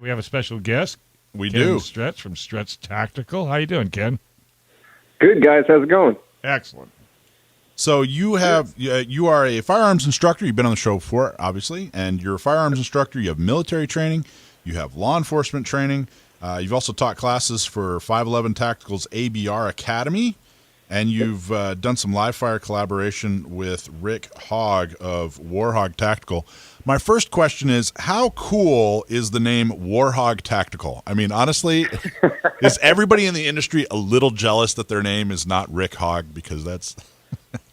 We have a special guest. We Ken do. Stretz from Stretz Tactical. How you doing, Ken? Good, guys. How's it going? Excellent. So you are a firearms instructor. You've been on the show before, obviously, and you're a firearms instructor. You have military training. You have law enforcement training. You've also taught classes for 511 Tactical's ABR Academy, and you've done some live fire collaboration with Rick Hogg of Warhog Tactical. My first question is, how cool is the name Warhog Tactical? I mean, honestly, is everybody in the industry a little jealous that their name is not Rick Hogg? Because that's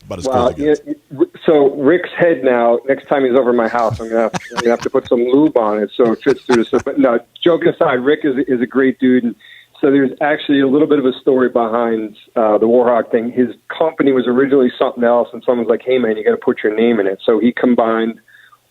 about as cool as it gets. So Rick's head now, next time he's over my house, I'm gonna have to put some lube on it so it fits through the system. But no, joking aside, Rick is a great dude. And so there's actually a little bit of a story behind the Warhog thing. His company was originally something else, and someone's like, hey, man, you got to put your name in it. So he combined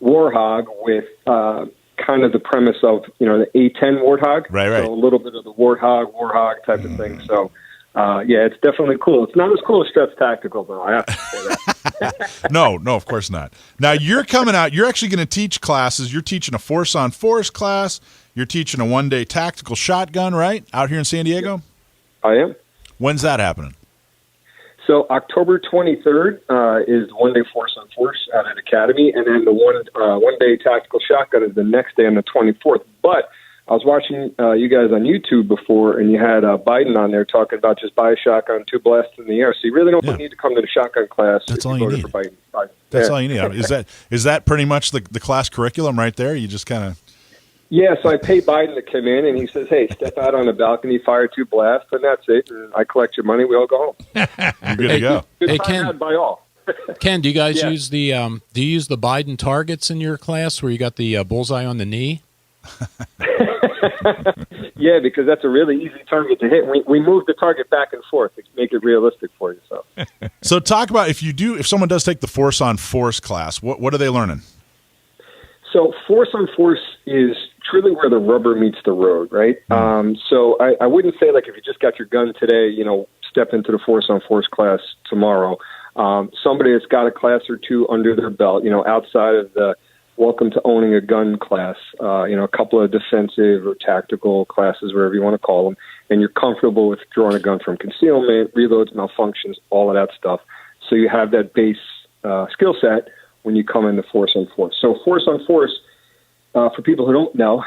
Warhog with kind of the premise of, the A10 Warthog. Right. So a little bit of the Warhog type of thing. So, yeah, it's definitely cool. It's not as cool as Stretz Tactical, though. I have to say that. No, of course not. Now, you're coming out. You're actually going to teach classes. You're teaching a force-on-force class. You're teaching a one-day tactical shotgun, right, out here in San Diego? I am. When's that happening? So October 23rd is the one-day force-on-force out at Academy, and then the one-day tactical shotgun is the next day on the 24th. But I was watching you guys on YouTube before, and you had Biden on there talking about just buy a shotgun, 2 blasts in the air. So you really don't need to come to the shotgun class. That's all you need. That's all you need. Is that pretty much the class curriculum right there? You just kind of... Yeah, so I pay Biden to come in, and he says, hey, step out on the balcony, fire 2 blasts, and that's it. And I collect your money, we all go home. You're good to go. Good time had by all. Ken, do you guys use the Biden targets in your class where you got the bullseye on the knee? Yeah, because that's a really easy target to hit. We move the target back and forth to make it realistic for you. So talk about if someone does take the force-on-force class, what are they learning? So force-on-force is truly where the rubber meets the road, right? So I wouldn't say like if you just got your gun today, step into the force-on-force class tomorrow. Somebody that's got a class or two under their belt, outside of the welcome to owning a gun class, a couple of defensive or tactical classes, wherever you want to call them, and you're comfortable with drawing a gun from concealment, reloads, malfunctions, all of that stuff. So you have that base skill set when you come into force-on-force. So force-on-force, for people who don't know,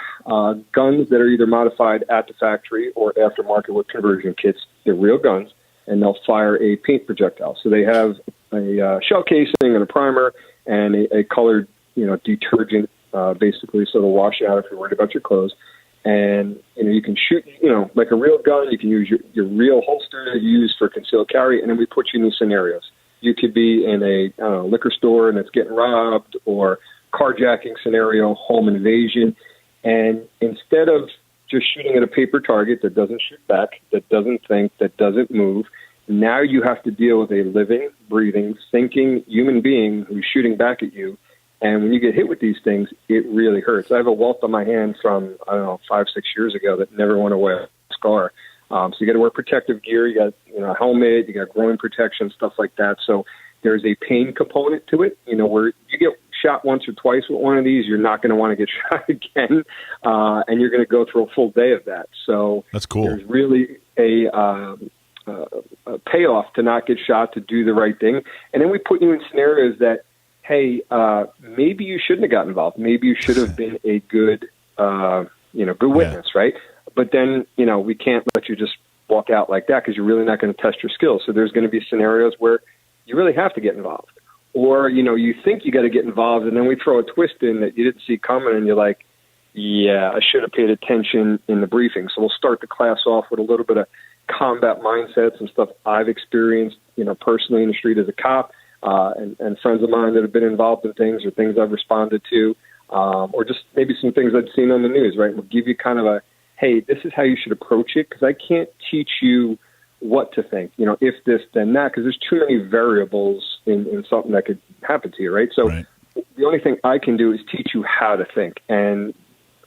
guns that are either modified at the factory or aftermarket with conversion kits, they're real guns, and they'll fire a paint projectile. So they have a shell casing and a primer and a colored, detergent, basically, so they'll wash out if you're worried about your clothes. And, you can shoot, like a real gun. You can use your real holster that you use for concealed carry, and then we put you in these scenarios. You could be in a liquor store and it's getting robbed, or carjacking scenario, home invasion. And instead of just shooting at a paper target that doesn't shoot back, that doesn't think, that doesn't move, now you have to deal with a living, breathing, thinking human being who's shooting back at you. And when you get hit with these things, it really hurts. I have a welt on my hand from, 5-6 years ago that never went away, a scar. So you got to wear protective gear. You got, a helmet, you got groin protection, stuff like that. So there's a pain component to it, where you get shot once or twice with one of these, you're not going to want to get shot again. And you're going to go through a full day of that. So that's cool. There's really a payoff to not get shot, to do the right thing. And then we put you in scenarios that, hey, maybe you shouldn't have gotten involved. Maybe you should have been a good, good witness, right? But then, we can't let you just walk out like that because you're really not going to test your skills. So there's going to be scenarios where you really have to get involved. Or, you think you got to get involved, and then we throw a twist in that you didn't see coming, and you're like, yeah, I should have paid attention in the briefing. So we'll start the class off with a little bit of combat mindsets and stuff I've experienced, personally in the street as a cop, and friends of mine that have been involved in things or things I've responded to, or just maybe some things I've seen on the news, right? We'll give you kind of a, hey, this is how you should approach it, because I can't teach you what to think, if this, then that, because there's too many variables in something that could happen to you, right? So the only thing I can do is teach you how to think. And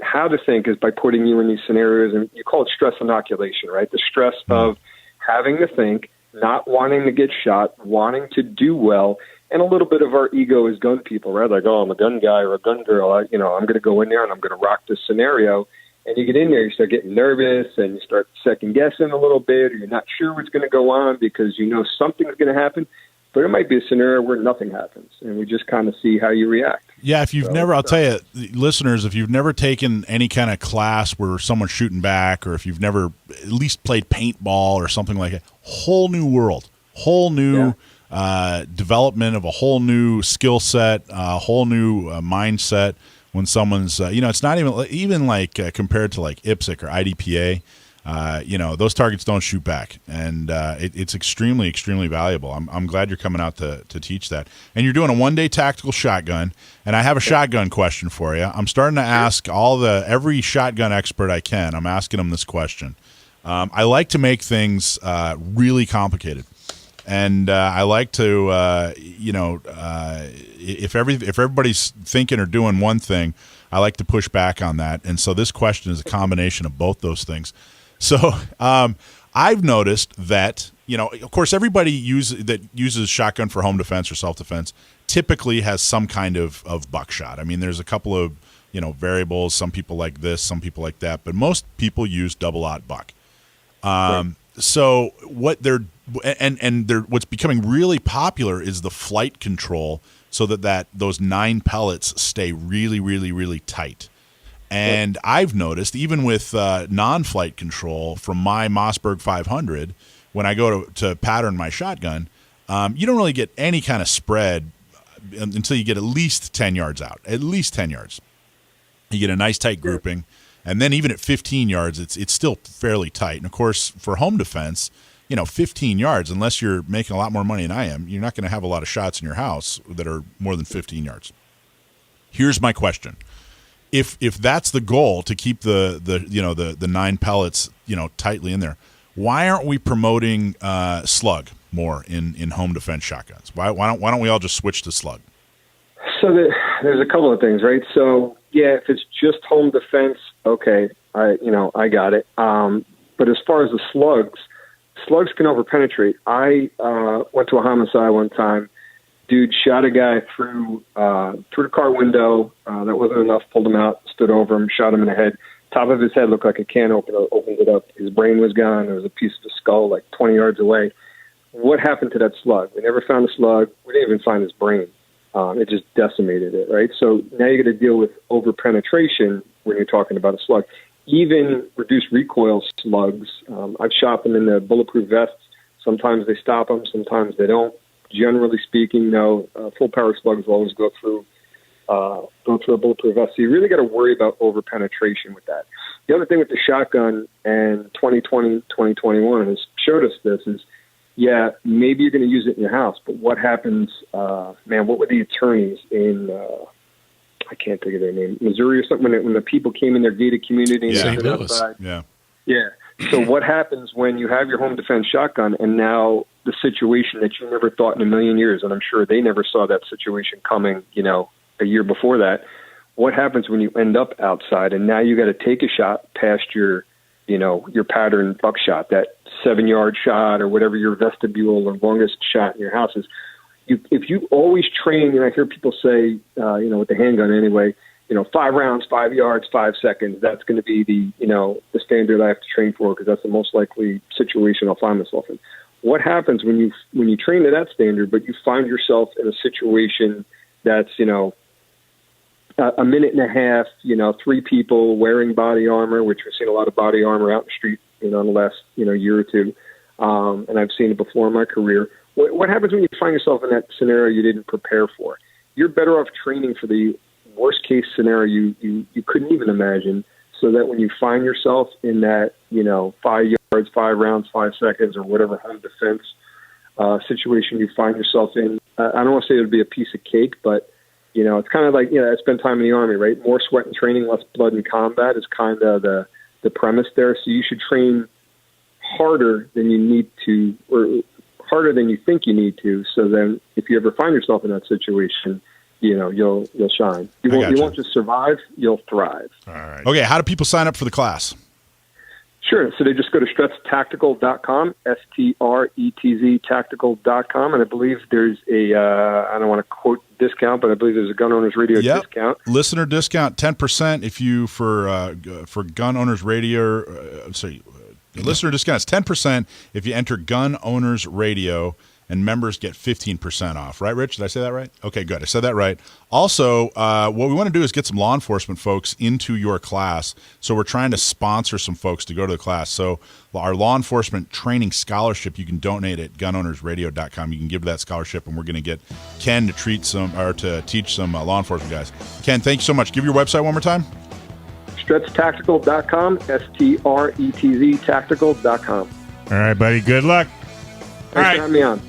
how to think is by putting you in these scenarios, and you call it stress inoculation, right? The stress of having to think, not wanting to get shot, wanting to do well, and a little bit of our ego as gun people, right? Like, oh, I'm a gun guy or a gun girl. I'm going to go in there and I'm going to rock this scenario. And you get in there, you start getting nervous, and you start second guessing a little bit, or you're not sure what's going to go on because you know something's going to happen. But it might be a scenario where nothing happens, and we just kind of see how you react. Yeah, if you've never, I'll tell you, listeners, if you've never taken any kind of class where someone's shooting back, or if you've never at least played paintball or something like that, whole new world, whole new development of a whole new skill set, a whole new mindset. When someone's, it's not even like compared to like IPSC or IDPA. Those targets don't shoot back, and it's extremely, extremely valuable. I'm glad you're coming out to teach that. And you're doing a one-day tactical shotgun, and I have a shotgun question for you. I'm starting to ask every shotgun expert I can. I'm asking them this question. I like to make things really complicated, and I like to, if everybody's thinking or doing one thing, I like to push back on that. And so this question is a combination of both those things. So I've noticed that, of course, everybody that uses shotgun for home defense or self-defense typically has some kind of buckshot. I mean, there's a couple of, variables. Some people like this, some people like that. But most people use double-aught buck. Right. So what what's becoming really popular is the flight control so that those 9 pellets stay really, really, really tight. And I've noticed, even with non-flight control from my Mossberg 500, when I go to pattern my shotgun, you don't really get any kind of spread until you get at least 10 yards out, at least 10 yards. You get a nice tight grouping. And then even at 15 yards, it's still fairly tight. And, of course, for home defense, 15 yards, unless you're making a lot more money than I am, you're not going to have a lot of shots in your house that are more than 15 yards. Here's my question. If that's the goal, to keep the 9 pellets tightly in there, why aren't we promoting slug more in home defense shotguns? Why don't we all just switch to slug? So there's a couple of things, right? So yeah, if it's just home defense, okay, I got it. But as far as the slugs can overpenetrate. I went to a homicide one time. Dude shot a guy through the car window. That wasn't enough. Pulled him out, stood over him, shot him in the head. Top of his head looked like a can opener. Opened it up. His brain was gone. There was a piece of the skull like 20 yards away. What happened to that slug? We never found the slug. We didn't even find his brain. It just decimated it, right? So now you're going to deal with overpenetration when you're talking about a slug. Even reduced recoil slugs, I've shot them in the bulletproof vests. Sometimes they stop them, sometimes they don't. Generally speaking, no. Full power slugs will always go through a bulletproof vest. So you really got to worry about overpenetration with that. The other thing with the shotgun, and 2020, 2021 has showed us this, is yeah, maybe you're going to use it in your house, but what happens, what were the attorneys in, I can't think of their name, Missouri or something, when the people came in their gated community and St. Louis. outside? Yeah. So what happens when you have your home defense shotgun and now the situation that you never thought in a million years, and I'm sure they never saw that situation coming, a year before that. What happens when you end up outside and now you got to take a shot past your pattern buckshot, that 7-yard shot or whatever your vestibule or longest shot in your house is. If you always train, and I hear people say, with the handgun anyway, 5 rounds, 5 yards, 5 seconds, that's going to be the standard I have to train for because that's the most likely situation I'll find myself in. What happens when you train to that standard, but you find yourself in a situation that's, a minute and a half, 3 people wearing body armor, which we've seen a lot of body armor out in the street, in the last, year or two. And I've seen it before in my career. What happens when you find yourself in that scenario you didn't prepare for? You're better off training for the worst case scenario you couldn't even imagine, so that when you find yourself in that, 5 yards, 5 rounds, 5 seconds, or whatever home defense situation you find yourself in, I don't want to say it would be a piece of cake, but it's kind of like, I spent time in the Army, right? More sweat and training, less blood in combat is kind of the premise there. So you should train harder than you need to, or harder than you think you need to. So then if you ever find yourself in that situation, you'll shine. You won't just survive, you'll thrive. All right. Okay. How do people sign up for the class? Sure. So they just go to stretztactical.com, STRETZ tactical.com, and I believe there's a, I don't want to quote discount, but I believe there's a Gun Owners Radio discount. Listener discount, 10% if you, for Gun Owners Radio, listener discount is 10% if you enter Gun Owners Radio, and members get 15% off. Right, Rich? Did I say that right? Okay, good. I said that right. Also, what we want to do is get some law enforcement folks into your class. So we're trying to sponsor some folks to go to the class. So our law enforcement training scholarship, you can donate at gunownersradio.com. You can give that scholarship, and we're going to get Ken to teach some law enforcement guys. Ken, thank you so much. Give your website one more time. StretzTactical.com, STRETZ tactical.com. All right, buddy. Good luck. Thanks for having me on.